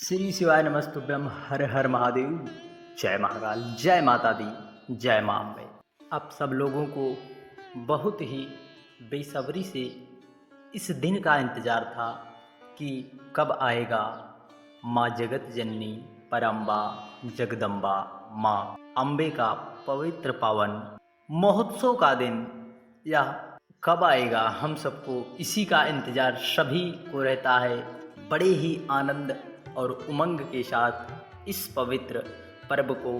श्री शिवाय नमस्तुभ्यम। हर हर महादेव। जय महाकाल, जय माता दी, जय माँ अम्बे। आप सब लोगों को बहुत ही बेसब्री से इस दिन का इंतज़ार था कि कब आएगा माँ जगत जननी परम्बा जगदम्बा माँ अम्बे का पवित्र पावन महोत्सव का दिन। यह कब आएगा, हम सबको इसी का इंतज़ार सभी को रहता है। बड़े ही आनंद और उमंग के साथ इस पवित्र पर्व को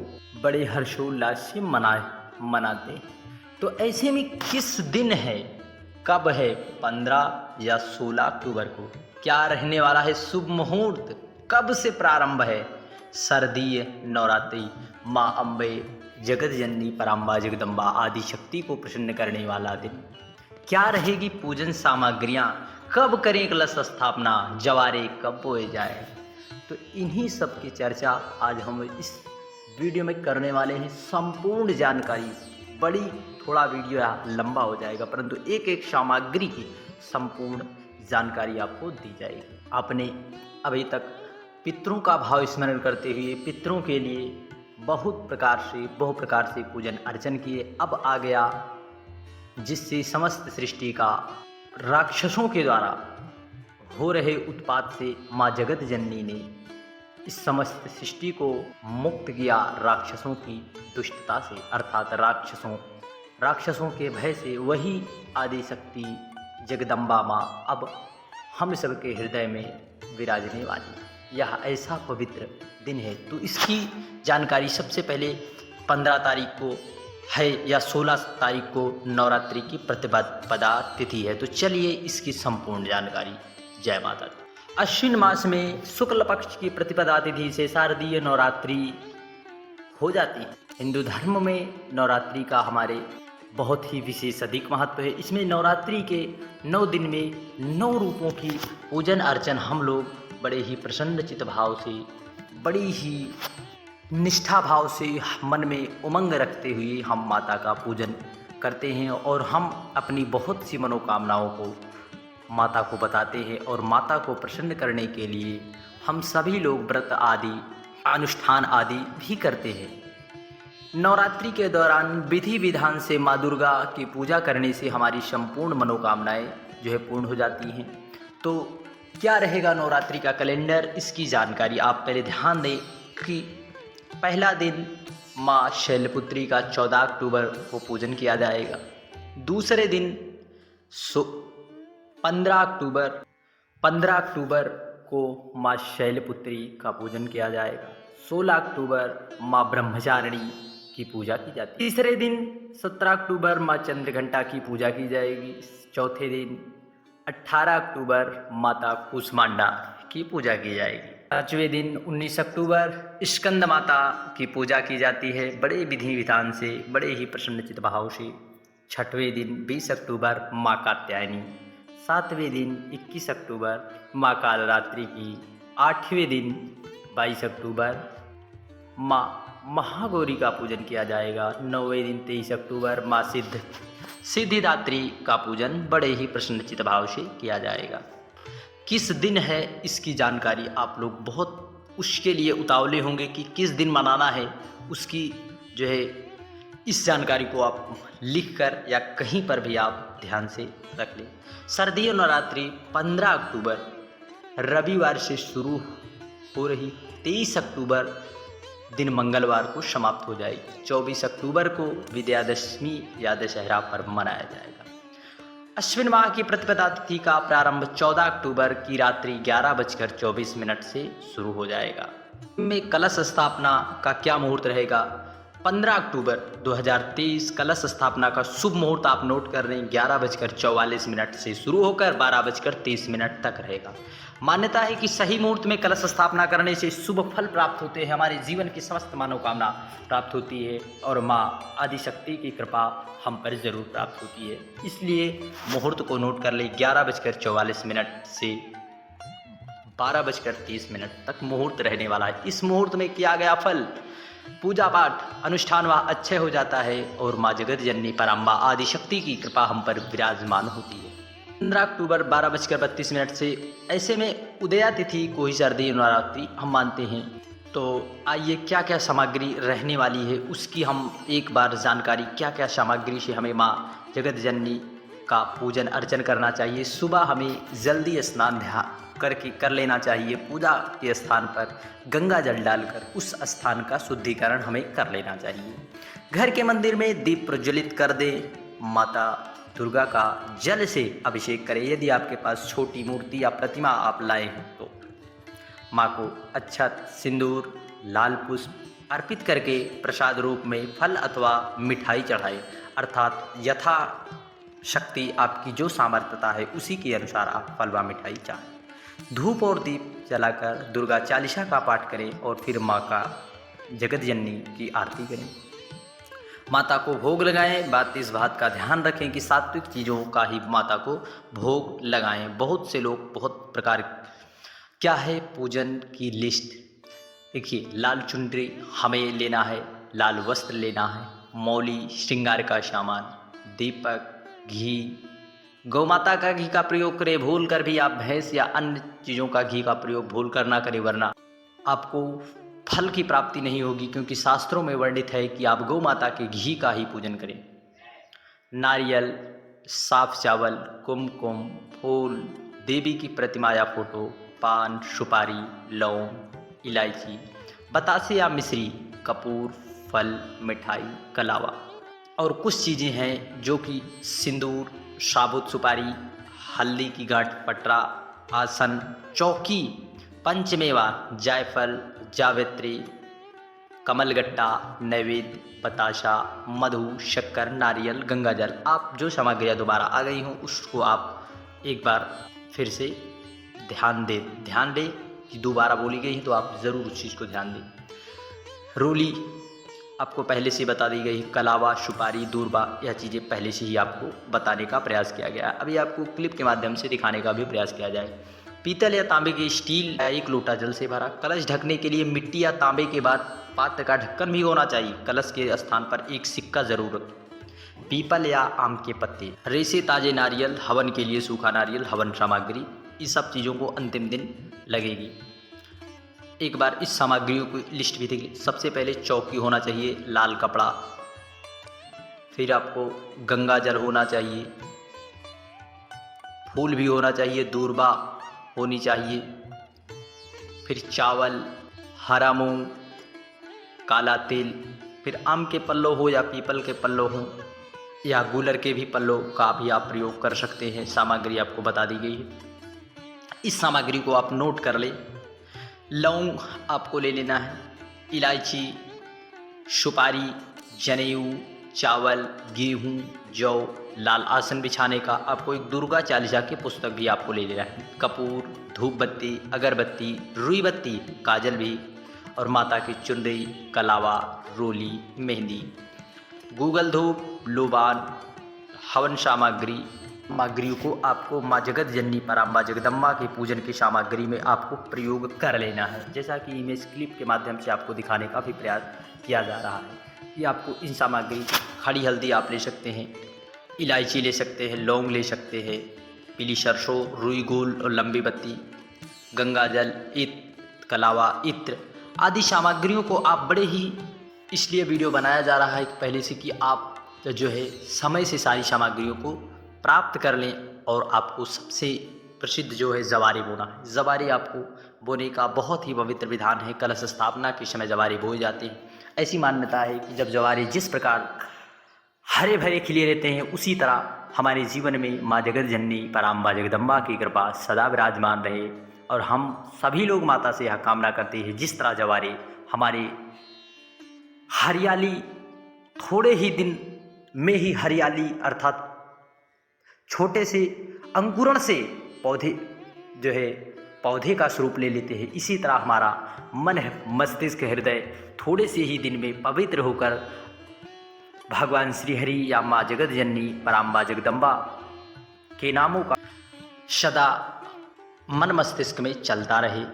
बड़े हर्षोल्लास से मनाते हैं। तो ऐसे में किस दिन है, कब है, 15 या 16 अक्टूबर को क्या रहने वाला है शुभ मुहूर्त, कब से प्रारंभ है शारदीय नवरात्रि माँ अम्बे जगत जननी पराम्बा जगदम्बा आदि शक्ति को प्रसन्न करने वाला दिन। क्या रहेगी पूजन सामग्रियाँ, कब करें कलश स्थापना, जवारे कब बोए जाए। तो इन्हीं सब की चर्चा आज हम इस वीडियो में करने वाले हैं। संपूर्ण जानकारी, बड़ी थोड़ा वीडियो लंबा हो जाएगा परंतु एक एक सामग्री की संपूर्ण जानकारी आपको दी जाएगी। आपने अभी तक पितरों का भाव स्मरण करते हुए पितरों के लिए बहु प्रकार से पूजन अर्चन किए। अब आ गया जिससे समस्त सृष्टि का राक्षसों के द्वारा हो रहे उत्पात से माँ जगत जननी ने इस समस्त सृष्टि को मुक्त किया राक्षसों की दुष्टता से, अर्थात राक्षसों के भय से। वही आदि शक्ति जगदम्बा माँ अब हम सब के हृदय में विराजने वाली। यह ऐसा पवित्र दिन है तो इसकी जानकारी सबसे पहले 15 तारीख को है या 16 तारीख को नवरात्रि की प्रतिपदा तिथि है। तो चलिए इसकी संपूर्ण जानकारी। जय माता दी। अश्विन मास में शुक्ल पक्ष की प्रतिपदा तिथि से शारदीय नवरात्रि हो जाती है। हिंदू धर्म में नवरात्रि का हमारे बहुत ही विशेष अधिक महत्व है। इसमें नवरात्रि के 9 दिन में 9 रूपों की पूजन अर्चन हम लोग बड़े ही प्रसन्न चित्त भाव से, बड़ी ही निष्ठा भाव से, मन में उमंग रखते हुए हम माता का पूजन करते हैं और हम अपनी बहुत सी मनोकामनाओं को माता को बताते हैं। और माता को प्रसन्न करने के लिए हम सभी लोग व्रत आदि अनुष्ठान आदि भी करते हैं। नवरात्रि के दौरान विधि विधान से माँ दुर्गा की पूजा करने से हमारी संपूर्ण मनोकामनाएं जो है पूर्ण हो जाती हैं। तो क्या रहेगा नवरात्रि का कैलेंडर, इसकी जानकारी आप पहले ध्यान दें कि पहला दिन माँ शैलपुत्री का 14 अक्टूबर को पूजन किया जाएगा। दूसरे दिन 15 अक्टूबर को माँ शैलपुत्री का पूजन किया जाएगा। 16 अक्टूबर माँ ब्रह्मचारिणी की पूजा की जाती है। तीसरे दिन 17 अक्टूबर माँ चंद्रघंटा की पूजा की जाएगी। चौथे दिन 18 अक्टूबर माता कूष्मांडा की पूजा की जाएगी। पाँचवें दिन 19 अक्टूबर स्कंद माता की पूजा की जाती है बड़े विधि विधान से, बड़े ही प्रसन्नचित भाव से। छठवें दिन 20 अक्टूबर माँ कात्यायनी। सातवें दिन 21 अक्टूबर माँ कालरात्रि की। आठवें दिन 22 अक्टूबर माँ महागौरी का पूजन किया जाएगा। 9वें दिन 23 अक्टूबर माँ सिद्धिदात्री का पूजन बड़े ही प्रसन्नचित भाव से किया जाएगा। किस दिन है इसकी जानकारी आप लोग बहुत उसके लिए उतावले होंगे कि किस दिन मनाना है। उसकी जो है इस जानकारी को आप लिखकर या कहीं पर भी आप ध्यान से रख लें। शारदीय नवरात्रि 15 अक्टूबर रविवार से शुरू हो रही 23 अक्टूबर दिन मंगलवार को समाप्त हो जाएगी। 24 अक्टूबर को विजयादशमी या दशहरा पर्व मनाया जाएगा। अश्विन माह की प्रतिपदा तिथि का प्रारंभ 14 अक्टूबर की रात्रि 11:24 से शुरू हो जाएगा। में कलश स्थापना का क्या मुहूर्त रहेगा। 15 अक्टूबर 2023 कलश स्थापना का शुभ मुहूर्त आप नोट कर रहे हैं 11:44 से शुरू होकर 12:30 तक रहेगा। मान्यता है कि सही मुहूर्त में कलश स्थापना करने से शुभ फल प्राप्त होते हैं, हमारे जीवन की समस्त मनोकामना प्राप्त होती है और माँ आदिशक्ति की कृपा हम पर जरूर प्राप्त होती है। इसलिए मुहूर्त को नोट कर ले 11:44 से 12:30 तक मुहूर्त रहने वाला है। इस मुहूर्त में किया गया फल, पूजा पाठ अनुष्ठान वह अच्छे हो जाता है और माँ जगत जननी पराम्बा आदिशक्ति की कृपा हम पर विराजमान होती है। 15 अक्टूबर 12:32 से ऐसे में उदया तिथि को ही सर्दी नवरात्रि हम मानते हैं। तो आइए क्या क्या सामग्री रहने वाली है उसकी हम एक बार जानकारी, क्या क्या सामग्री से हमें माँ जगत जननी का पूजन अर्चन करना चाहिए। सुबह हमें जल्दी स्नान ध्यान करके कर लेना चाहिए। पूजा के स्थान पर गंगा जल डालकर उस स्थान का शुद्धिकरण हमें कर लेना चाहिए। घर के मंदिर में दीप प्रज्वलित कर दें। माता दुर्गा का जल से अभिषेक करें। यदि आपके पास छोटी मूर्ति या प्रतिमा आप लाए हैं तो माँ को अक्षत, सिंदूर, लाल पुष्प अर्पित करके प्रसाद रूप में फल अथवा मिठाई चढ़ाएं। अर्थात यथा शक्ति आपकी जो सामर्थ्यता है उसी के अनुसार आप फल व मिठाई चाहें। धूप और दीप जलाकर दुर्गा चालीसा का पाठ करें और फिर माँ का जगत जननी की आरती करें। माता को भोग लगाएं। इस बात का ध्यान रखें कि सात्विक चीज़ों का ही माता को भोग लगाएं। बहुत से लोग बहुत प्रकार क्या है पूजन की लिस्ट देखिए। लाल चुनरी हमें लेना है, लाल वस्त्र लेना है, मौली, श्रृंगार का सामान, दीपक, घी, गौ माता का घी का प्रयोग करें। भूल कर भी आप भैंस या अन्य चीज़ों का घी का प्रयोग भूल कर ना करें, वरना आपको फल की प्राप्ति नहीं होगी, क्योंकि शास्त्रों में वर्णित है कि आप गौ माता के घी का ही पूजन करें। नारियल, साफ चावल, कुमकुम, फूल, देवी की प्रतिमा या फोटो, पान, सुपारी, लौंग, इलायची, बतासे या मिश्री, कपूर, फल, मिठाई, कलावा और कुछ चीज़ें हैं जो कि सिंदूर, साबुत सुपारी, हल्दी की गांठ, पटरा, आसन, चौकी, पंचमेवा, जायफल, जावित्री, कमलगट्टा, नैवेद्य, बताशा, मधु, शक्कर, नारियल, गंगाजल। आप जो सामग्रियाँ दोबारा आ गई हों उसको आप एक बार फिर से ध्यान दें कि दोबारा बोली गई है तो आप ज़रूर उस चीज़ को ध्यान दें। रोली आपको पहले से बता दी गई, कलावा, सुपारी, दूरबा, यह चीज़ें पहले से ही आपको बताने का प्रयास किया गया है। अभी आपको क्लिप के माध्यम से दिखाने का भी प्रयास किया जाए। पीतल या तांबे के स्टील या 1 लोटा जल से भरा कलश ढकने के लिए मिट्टी या तांबे के बाद पात्र का ढक्कन भी होना चाहिए। कलश के स्थान पर एक सिक्का जरूर रखें। पीपल या आम के पत्ते, रेसे, ताजे नारियल, हवन के लिए सूखा नारियल, हवन सामग्री, इस सब चीज़ों को अंतिम दिन लगेगी। एक बार इस सामग्रियों की लिस्ट भी देखिए। सबसे पहले चौकी होना चाहिए, लाल कपड़ा, फिर आपको गंगा जल होना चाहिए, फूल भी होना चाहिए, दूरबा होनी चाहिए, फिर चावल, हरा मूंग, काला तिल, फिर आम के पल्लो हो या पीपल के पल्लो हो या गूलर के भी पल्लो का भी आप प्रयोग कर सकते हैं। सामग्री आपको बता दी गई है। इस सामग्री को आप नोट कर लें। लौंग आपको ले लेना है, इलायची, सुपारी, जनेऊ, चावल, गेहूँ, जौ, लाल आसन बिछाने का आपको एक दुर्गा चालीसा की पुस्तक भी आपको ले लेना है। कपूर, धूप बत्ती, अगरबत्ती, रुई बत्ती, काजल भी और माता की चुनरी, कलावा, रोली, मेहंदी, गूगल धूप, लोबान, हवन सामग्रियों को आपको माँ जगत जननी पराम्बा जगदम्बा के पूजन की सामग्री में आपको प्रयोग कर लेना है। जैसा कि इमेज क्लिप के माध्यम से आपको दिखाने का भी प्रयास किया जा रहा है कि आपको इन सामग्री, खड़ी हल्दी आप ले सकते हैं, इलायची ले सकते हैं, लौंग ले सकते हैं, पीली सरसों, रुई गोल और लंबी बत्ती, गंगा जल, कलावा, इत्र आदि सामग्रियों को आप बड़े ही इसलिए वीडियो बनाया जा रहा है पहले से कि आप जो है समय से सारी सामग्रियों को प्राप्त कर लें। और आपको सबसे प्रसिद्ध जो है जवारे बोना है। जवारे आपको बोने का बहुत ही पवित्र विधान है। कलश स्थापना के समय जवारे बोए जाते हैं। ऐसी मान्यता है कि जब जवारे जिस प्रकार हरे भरे खिले रहते हैं उसी तरह हमारे जीवन में माँ जगत जननी पराम्बा जगदम्बा की कृपा सदा विराजमान रहे। और हम सभी लोग माता से यह कामना करते हैं जिस तरह जवारे हमारे हरियाली, थोड़े ही दिन में ही हरियाली अर्थात छोटे से अंकुरण से पौधे जो है पौधे का स्वरूप ले लेते हैं, इसी तरह हमारा मन, मस्तिष्क, हृदय थोड़े से ही दिन में पवित्र होकर भगवान श्री हरि या माँ जगत जननी पराम्बा जगदम्बा के नामों का सदा मन मस्तिष्क में चलता रहे।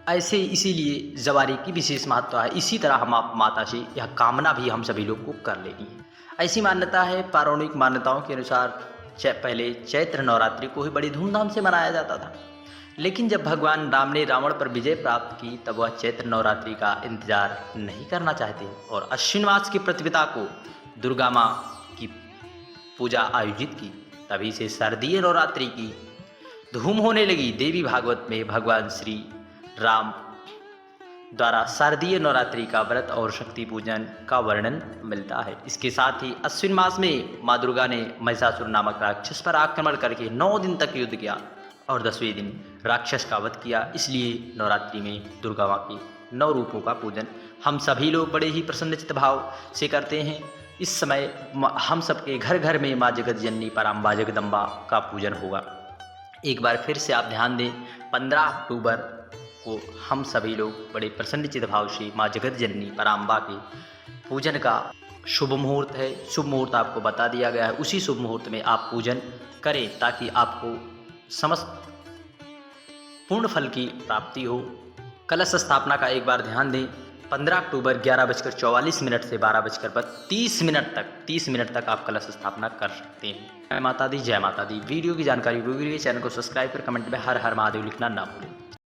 ऐसे इसीलिए जवारे की विशेष महत्व है। इसी तरह हम आप माता से यह कामना भी हम सभी लोग को कर लेनी है। ऐसी मान्यता है। पौराणिक मान्यताओं के अनुसार पहले चैत्र नवरात्रि को ही बड़ी धूमधाम से मनाया जाता था, लेकिन जब भगवान राम ने रावण पर विजय प्राप्त की तब वह चैत्र नवरात्रि का इंतजार नहीं करना चाहते और अश्विन मास की प्रतिपदा को दुर्गा माँ की पूजा आयोजित की। तभी से शारदीय नवरात्रि की धूम होने लगी। देवी भागवत में भगवान श्री राम द्वारा शारदीय नवरात्रि का व्रत और शक्ति पूजन का वर्णन मिलता है। इसके साथ ही अश्विन मास में माँ दुर्गा ने महिषासुर नामक राक्षस पर आक्रमण करके 9 दिन तक युद्ध किया और 10वें दिन राक्षस का वध किया। इसलिए नवरात्रि में दुर्गा माँ के 9 रूपों का पूजन हम सभी लोग बड़े ही प्रसन्नचित्त भाव से करते हैं। इस समय हम सबके घर घर में माँ जगत जननी पराम्बा जगदम्बा का पूजन होगा। एक बार फिर से आप ध्यान दें, 15 अक्टूबर को हम सभी लोग बड़े प्रसन्नचित्त भाव से माँ जगत जननी पराम्बा के पूजन का शुभ मुहूर्त है। शुभ मुहूर्त आपको बता दिया गया है, उसी शुभ मुहूर्त में आप पूजन करें ताकि आपको समस्त पूर्ण फल की प्राप्ति हो। कलश स्थापना का एक बार ध्यान दें, 15 अक्टूबर 11:44 से 12:32 मिनट तक आप कलश स्थापना कर सकते हैं। जय माता दी, जय माता दी। वीडियो की जानकारी चैनल को सब्सक्राइब कर कमेंट में हर हर महादेव लिखना ना भूलें।